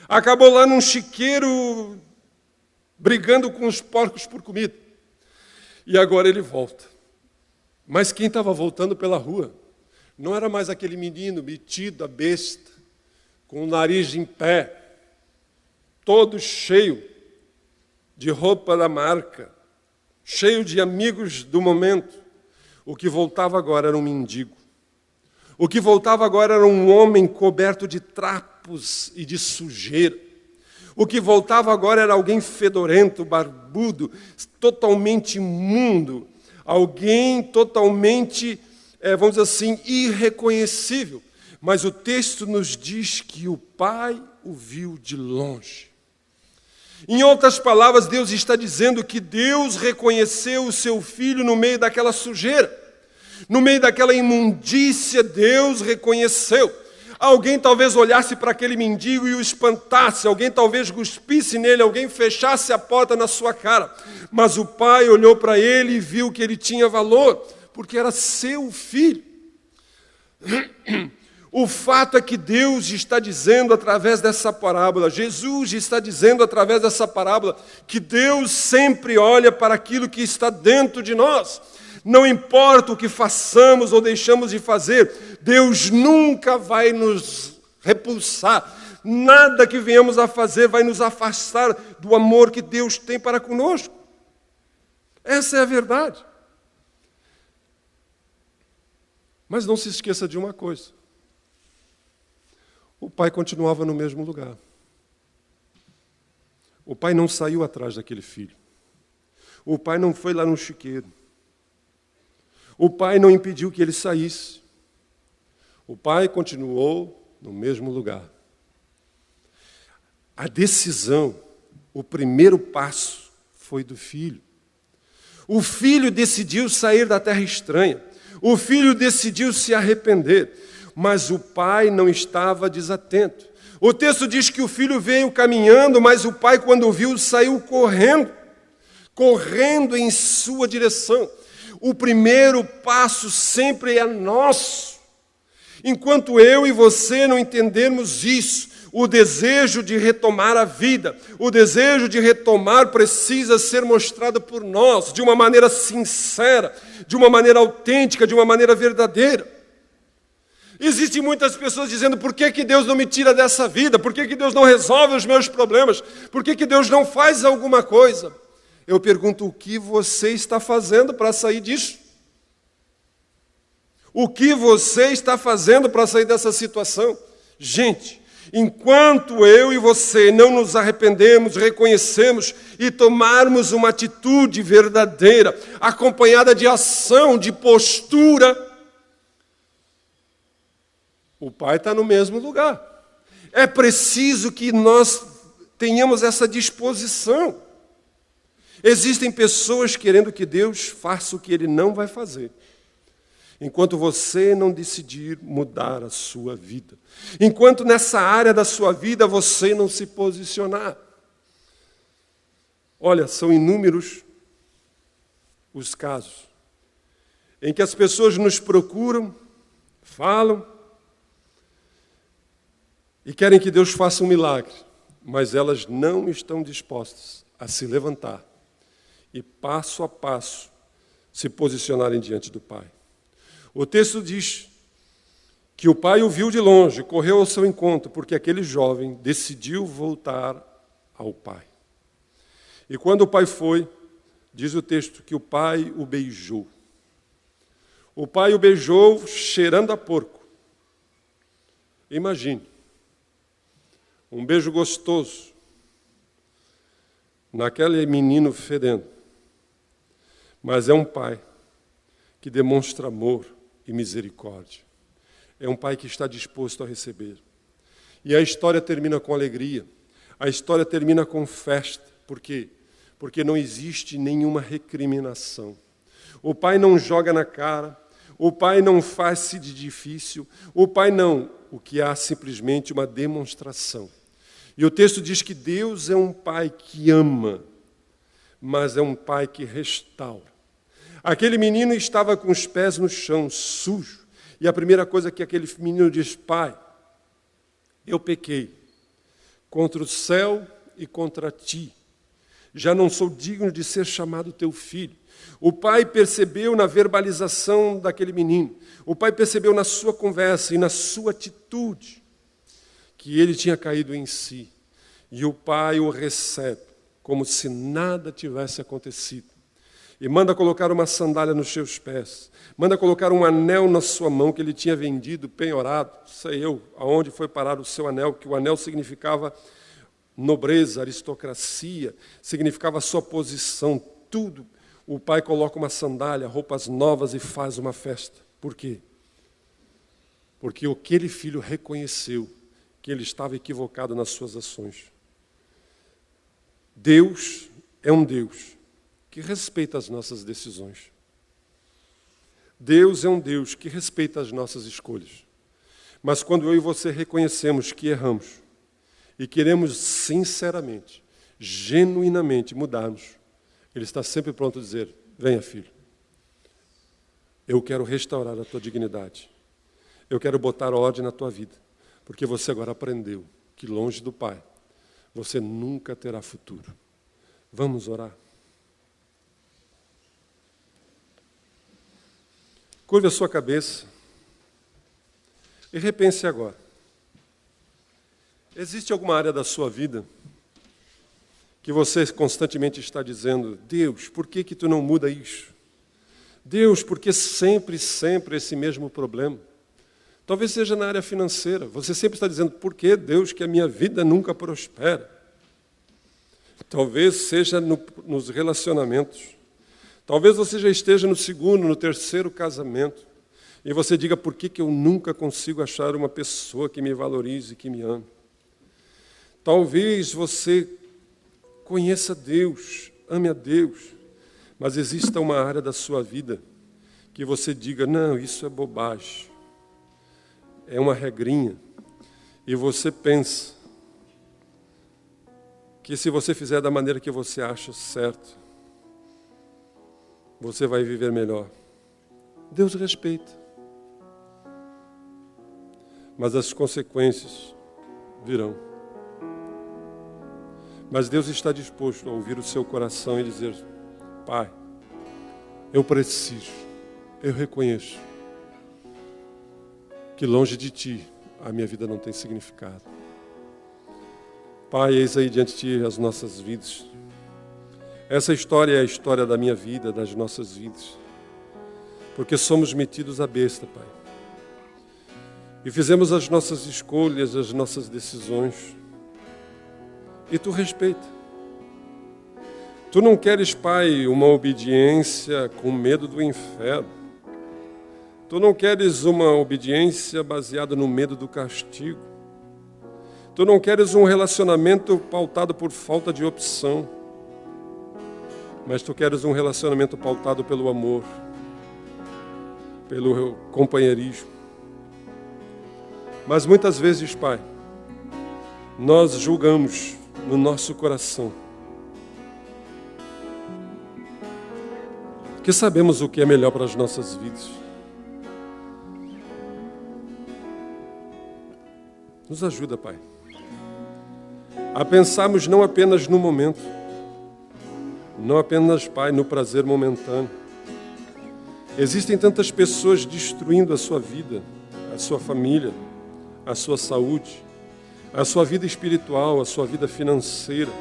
Acabou lá num chiqueiro, brigando com os porcos por comida. E agora ele volta. Mas quem estava voltando pela rua não era mais aquele menino metido a besta, com o nariz em pé, todo cheio de roupa da marca, cheio de amigos do momento. O que voltava agora era um mendigo. O que voltava agora era um homem coberto de trapos e de sujeira. O que voltava agora era alguém fedorento, barbudo, totalmente imundo. Alguém totalmente, vamos dizer assim, irreconhecível. Mas o texto nos diz que o pai o viu de longe. Em outras palavras, Deus está dizendo que Deus reconheceu o seu filho no meio daquela sujeira. No meio daquela imundícia, Deus reconheceu. Alguém talvez olhasse para aquele mendigo e o espantasse. Alguém talvez cuspisse nele. Alguém fechasse a porta na sua cara. Mas o pai olhou para ele e viu que ele tinha valor, porque era seu filho. O fato é que Deus está dizendo através dessa parábola, Jesus está dizendo através dessa parábola, que Deus sempre olha para aquilo que está dentro de nós. Não importa o que façamos ou deixamos de fazer, Deus nunca vai nos repulsar. Nada que venhamos a fazer vai nos afastar do amor que Deus tem para conosco. Essa é a verdade. Mas não se esqueça de uma coisa. O pai continuava no mesmo lugar. O pai não saiu atrás daquele filho. O pai não foi lá no chiqueiro. O pai não impediu que ele saísse. O pai continuou no mesmo lugar. A decisão, o primeiro passo, foi do filho. O filho decidiu sair da terra estranha. O filho decidiu se arrepender. Mas o pai não estava desatento. O texto diz que o filho veio caminhando, mas o pai, quando viu, saiu correndo em sua direção. O primeiro passo sempre é nosso. Enquanto eu e você não entendermos isso, o desejo de retomar a vida, o desejo de retomar precisa ser mostrado por nós, de uma maneira sincera, de uma maneira autêntica, de uma maneira verdadeira. Existem muitas pessoas dizendo, por que Deus não me tira dessa vida? Por que Deus não resolve os meus problemas? Por que Deus não faz alguma coisa? Eu pergunto, o que você está fazendo para sair disso? O que você está fazendo para sair dessa situação? Gente, enquanto eu e você não nos arrependemos, reconhecemos e tomarmos uma atitude verdadeira, acompanhada de ação, de postura, o pai está no mesmo lugar. É preciso que nós tenhamos essa disposição. Existem pessoas querendo que Deus faça o que Ele não vai fazer. enquanto você não decidir mudar a sua vida, enquanto nessa área da sua vida você não se posicionar. Olha, são inúmeros os casos em que as pessoas nos procuram, falam e querem que Deus faça um milagre, mas elas não estão dispostas a se levantar e, passo a passo, se posicionarem diante do Pai. O texto diz que o pai o viu de longe, correu ao seu encontro, porque aquele jovem decidiu voltar ao pai. E quando o pai foi, diz o texto que o pai o beijou. O pai o beijou cheirando a porco. Imagine, um beijo gostoso naquele menino fedendo. Mas é um pai que demonstra amor e misericórdia. É um pai que está disposto a receber. E a história termina com alegria. A história termina com festa. Por quê? Porque não existe nenhuma recriminação. O pai não joga na cara. O pai não faz-se de difícil. O pai não. O que há simplesmente uma demonstração. E o texto diz que Deus é um pai que ama, mas é um pai que restaura. Aquele menino estava com os pés no chão, sujo. E a primeira coisa que aquele menino diz: pai, eu pequei contra o céu e contra ti. Já não sou digno de ser chamado teu filho. O pai percebeu na verbalização daquele menino, o pai percebeu na sua conversa e na sua atitude que ele tinha caído em si. E o pai o recebe como se nada tivesse acontecido. E manda colocar uma sandália nos seus pés. Manda colocar um anel na sua mão que ele tinha vendido, penhorado. Sei eu aonde foi parar o seu anel, que o anel significava nobreza, aristocracia, significava a sua posição, tudo. O pai coloca uma sandália, roupas novas e faz uma festa. Por quê? Porque aquele filho reconheceu que ele estava equivocado nas suas ações. Deus é um Deus que respeita as nossas decisões. Deus é um Deus que respeita as nossas escolhas. Mas quando eu e você reconhecemos que erramos e queremos sinceramente, genuinamente mudarmos, Ele está sempre pronto a dizer: venha, filho, eu quero restaurar a tua dignidade. Eu quero botar ordem na tua vida, porque você agora aprendeu que longe do Pai você nunca terá futuro. Vamos orar? Curve a sua cabeça e repense agora. Existe alguma área da sua vida que você constantemente está dizendo: Deus, por que tu não muda isso? Deus, por que sempre esse mesmo problema? Talvez seja na área financeira. Você sempre está dizendo: por que, Deus, que a minha vida nunca prospera? Talvez seja nos relacionamentos. Talvez você já esteja no segundo, no terceiro casamento. E você diga: por que eu nunca consigo achar uma pessoa que me valorize, que me ame? Talvez você conheça Deus, ame a Deus, mas exista uma área da sua vida que você diga: não, isso é bobagem. É uma regrinha. E você pensa que se você fizer da maneira que você acha certo, você vai viver melhor. Deus respeita. Mas as consequências virão. Mas Deus está disposto a ouvir o seu coração e dizer: Pai, eu preciso, eu reconheço que longe de Ti a minha vida não tem significado. Pai, eis aí diante de Ti as nossas vidas. Essa história é a história da minha vida, das nossas vidas. Porque somos metidos à besta, Pai. E fizemos as nossas escolhas, as nossas decisões. E Tu respeita. Tu não queres, Pai, uma obediência com medo do inferno. Tu não queres uma obediência baseada no medo do castigo. Tu não queres um relacionamento pautado por falta de opção. Mas Tu queres um relacionamento pautado pelo amor. pelo companheirismo. Mas muitas vezes, Pai, nós julgamos no nosso coração que sabemos o que é melhor para as nossas vidas. Nos ajuda, Pai, a pensarmos não apenas no momento, não apenas, Pai, no prazer momentâneo. Existem tantas pessoas destruindo a sua vida, a sua família, a sua saúde, a sua vida espiritual, a sua vida financeira,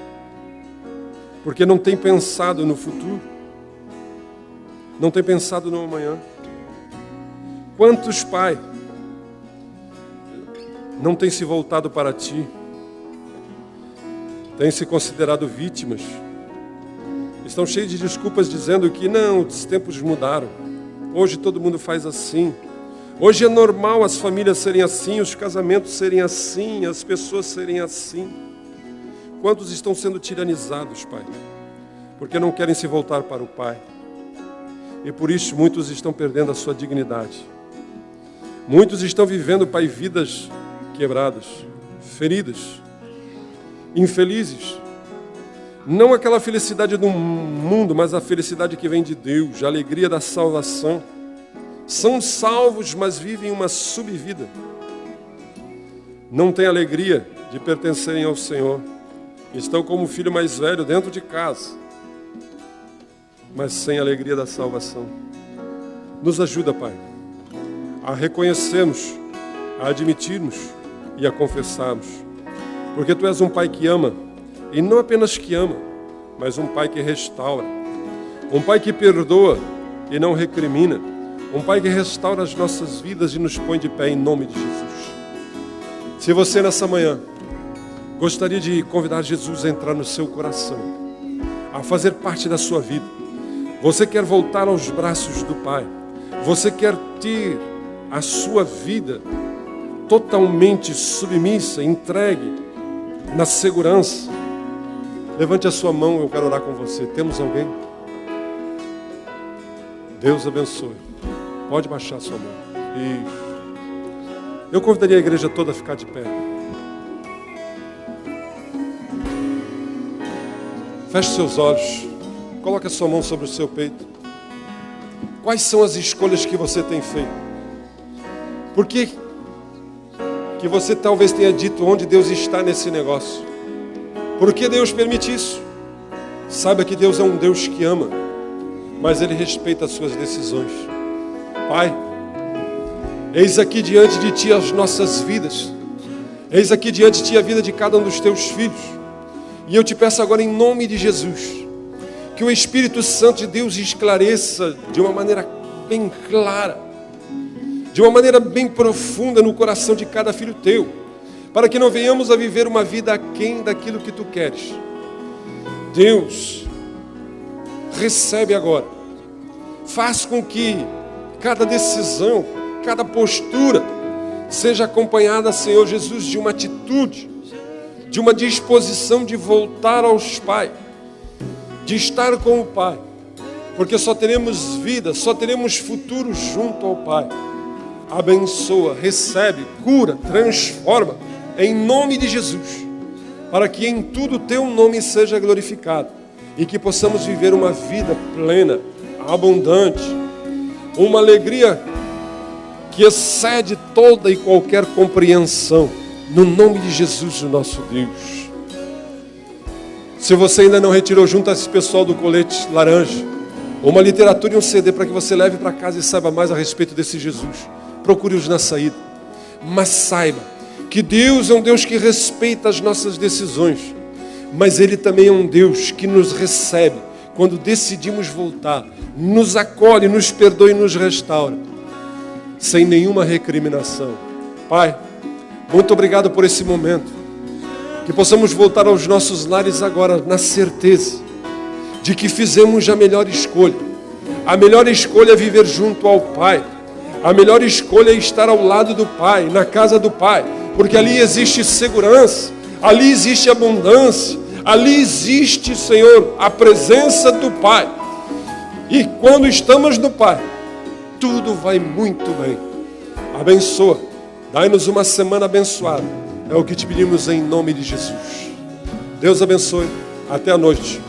porque não tem pensado no futuro, não tem pensado no amanhã. Quantos, Pai, não têm se voltado para Ti, têm se considerado vítimas, estão cheios de desculpas dizendo que não, os tempos mudaram, hoje todo mundo faz assim, hoje é normal as famílias serem assim, os casamentos serem assim, as pessoas serem assim. Quantos estão sendo tiranizados, Pai, porque não querem se voltar para o Pai, e por isso muitos estão perdendo a sua dignidade. Muitos estão vivendo, Pai, vidas quebradas, feridas, infelizes. Não aquela felicidade do mundo, mas a felicidade que vem de Deus, a alegria da salvação. São salvos, mas vivem uma subvida. Não têm alegria de pertencerem ao Senhor. Estão como o filho mais velho dentro de casa, mas sem a alegria da salvação. Nos ajuda, Pai, a reconhecermos, a admitirmos e a confessarmos. Porque Tu és um Pai que ama, e não apenas que ama, mas um Pai que restaura. Um Pai que perdoa e não recrimina. Um Pai que restaura as nossas vidas e nos põe de pé em nome de Jesus. Se você nessa manhã gostaria de convidar Jesus a entrar no seu coração, a fazer parte da sua vida, você quer voltar aos braços do Pai, você quer ter a sua vida totalmente submissa, entregue na segurança, levante a sua mão, eu quero orar com você. Temos alguém? Deus abençoe. Pode baixar a sua mão. Isso. Eu convidaria a igreja toda a ficar de pé. Feche seus olhos. Coloque a sua mão sobre o seu peito. Quais são as escolhas que você tem feito? Por que você talvez tenha dito onde Deus está nesse negócio? Por que Deus permite isso? Saiba que Deus é um Deus que ama, mas Ele respeita as suas decisões. Pai, eis aqui diante de Ti as nossas vidas. Eis aqui diante de Ti a vida de cada um dos Teus filhos. E eu Te peço agora em nome de Jesus, que o Espírito Santo de Deus esclareça de uma maneira bem clara, de uma maneira bem profunda no coração de cada filho Teu, para que não venhamos a viver uma vida aquém daquilo que Tu queres. Deus, recebe agora, faz com que cada decisão, cada postura seja acompanhada, Senhor Jesus, de uma atitude, de uma disposição de voltar aos pais, de estar com o Pai, porque só teremos vida, só teremos futuro junto ao Pai. Abençoa, recebe, cura, transforma, em nome de Jesus, para que em tudo Teu nome seja glorificado e que possamos viver uma vida plena, abundante, uma alegria que excede toda e qualquer compreensão, no nome de Jesus, o nosso Deus. Se você ainda não retirou junto a esse pessoal do colete laranja uma literatura e um CD para que você leve para casa e saiba mais a respeito desse Jesus, procure-os na saída. Mas saiba que Deus é um Deus que respeita as nossas decisões, mas Ele também é um Deus que nos recebe quando decidimos voltar, nos acolhe, nos perdoa e nos restaura, sem nenhuma recriminação. Pai, muito obrigado por esse momento, que possamos voltar aos nossos lares agora na certeza de que fizemos a melhor escolha. A melhor escolha é viver junto ao Pai. A melhor escolha é estar ao lado do Pai, na casa do Pai, porque ali existe segurança, ali existe abundância, ali existe, Senhor, a presença do Pai. E quando estamos no Pai, tudo vai muito bem. Abençoa, dai-nos uma semana abençoada. É o que te pedimos em nome de Jesus. Deus abençoe. Até a noite.